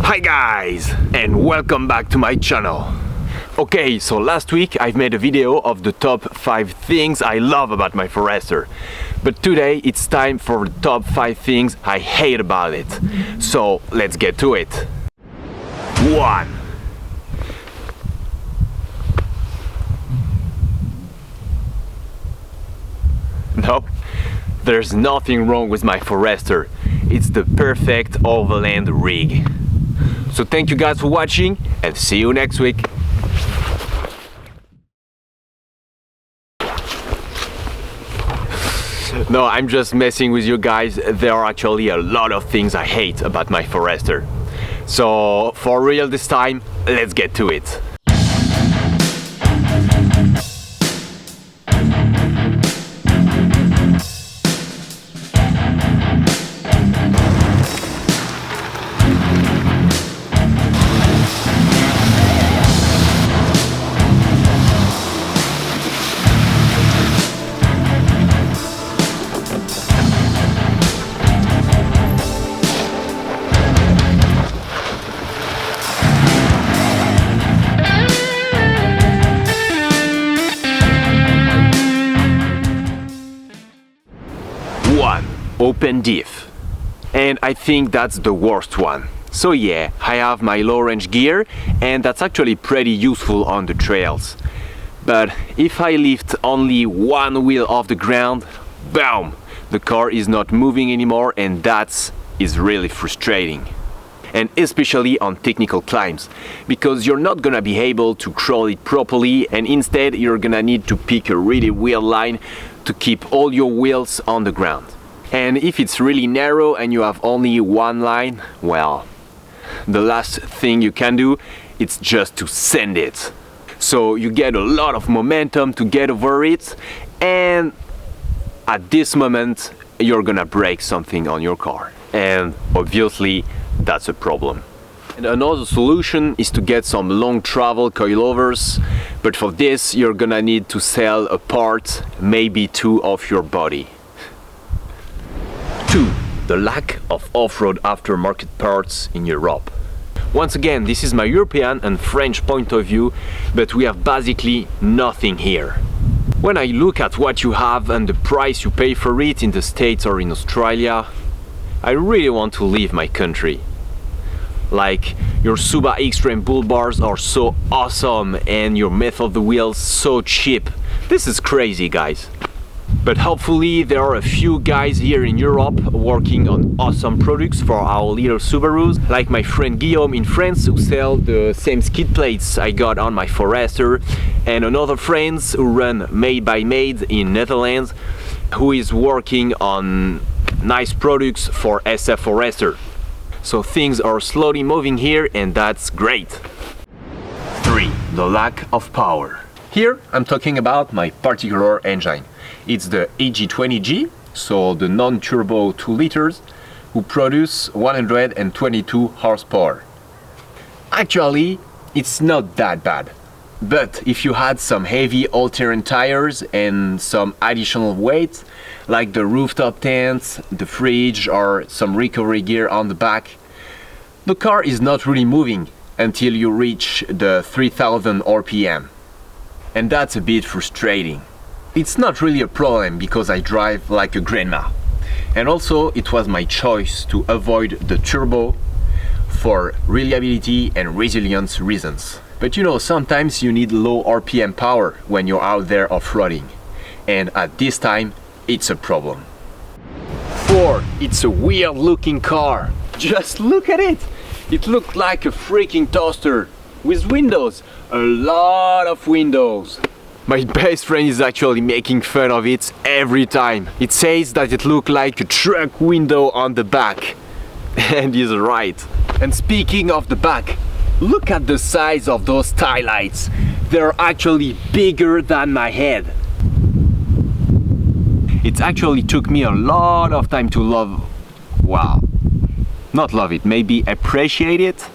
Hi guys, and welcome back to my channel. Okay, so last week I've made a video of the top 5 things I love about my Forester. But today it's time for the top 5 things I hate about it. So let's get to it. 1. No, there's nothing wrong with my Forester. It's the perfect Overland rig. So thank you guys for watching and see you next week. No, I'm just messing with you guys. There are actually a lot of things I hate about my Forester. So for real this time, let's get to it. Open diff, and I think that's the worst one. So yeah, I have my low range gear and that's actually pretty useful on the trails, but if I lift only one wheel off the ground, boom, the car is not moving anymore, and that is really frustrating. And especially on technical climbs, because you're not gonna be able to crawl it properly, and instead you're gonna need to pick a really weird line to keep all your wheels on the ground. And if it's really narrow and you have only one line, well, the last thing you can do is just to send it. So you get a lot of momentum to get over it, and at this moment you're gonna break something on your car, and obviously that's a problem. And another solution is to get some long travel coilovers, but for this you're gonna need to sell a part, maybe 2 of your body. 2. The lack of off-road aftermarket parts in Europe. Once again, this is my European and French point of view, but we have basically nothing here. When I look at what you have and the price you pay for it in the States or in Australia, I really want to leave my country. Like, your SUBARU Extreme bull bars are so awesome and your method of the wheels so cheap. This is crazy, guys. But hopefully there are a few guys here in Europe working on awesome products for our little Subarus, like my friend Guillaume in France, who sell the same skid plates I got on my Forester, and another friend who run Made by Made in Netherlands, who is working on nice products for SF Forester. So things are slowly moving here, and that's great. 3. The lack of power. Here I'm talking about my particular engine. It's the AG20G, so the non-turbo 2 liters, who produce 122 horsepower. Actually, it's not that bad. But if you had some heavy all-terrain tires and some additional weight, like the rooftop tents, the fridge, or some recovery gear on the back, the car is not really moving until you reach the 3000 RPM. And that's a bit frustrating. It's not really a problem because I drive like a grandma. And also it was my choice to avoid the turbo for reliability and resilience reasons. But you know, sometimes you need low RPM power when you're out there off-roading. And at this time, it's a problem. 4. It's a weird looking car. Just look at it. It looked like a freaking toaster with windows. A lot of windows. My best friend is actually making fun of it every time. It says that it looked like a truck window on the back. And he's right. And speaking of the back, look at the size of those tail lights. They're actually bigger than my head. It actually took me a lot of time to not love it, maybe appreciate it.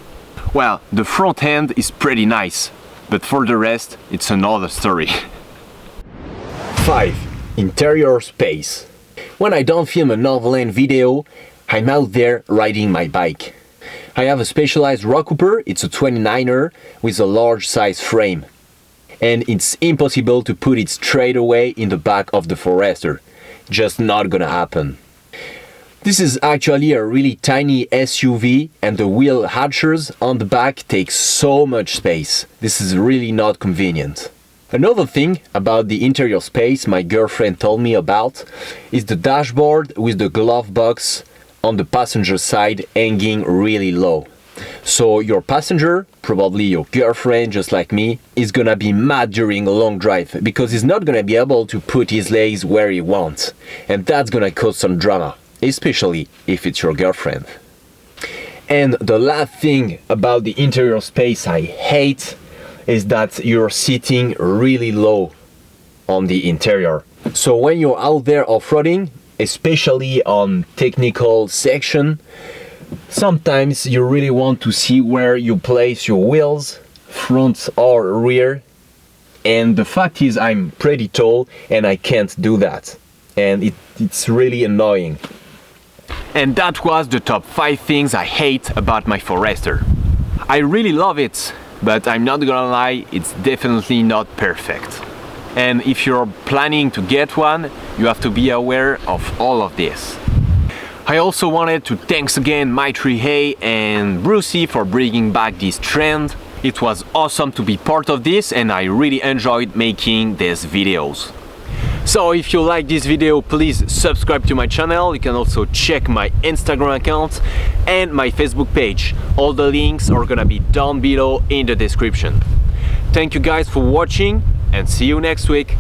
Well, the front end is pretty nice, but for the rest, it's another story. 5. Interior space. When I don't film an Overland video, I'm out there riding my bike. I have a specialized rock hooper, it's a 29er with a large size frame. And it's impossible to put it straight away in the back of the Forester. Just not gonna happen. This is actually a really tiny SUV and the wheel hatchers on the back take so much space. This is really not convenient. Another thing about the interior space my girlfriend told me about is the dashboard with the glove box on the passenger side hanging really low. So your passenger, probably your girlfriend just like me, is gonna be mad during a long drive because he's not gonna be able to put his legs where he wants. And that's gonna cause some drama, especially if it's your girlfriend. And the last thing about the interior space I hate is that you're sitting really low on the interior. So when you're out there off-roading, especially on technical section, sometimes you really want to see where you place your wheels, front or rear. And the fact is I'm pretty tall and I can't do that. And it's really annoying. And that was the top 5 things I hate about my Forester. I really love it, but I'm not gonna lie, it's definitely not perfect. And if you're planning to get one, you have to be aware of all of this. I also wanted to thanks again Maitri and Brucey for bringing back this trend. It was awesome to be part of this and I really enjoyed making these videos. So if you like this video, please subscribe to my channel. You can also check my Instagram account and my Facebook page. All the links are gonna be down below in the description. Thank you guys for watching and see you next week.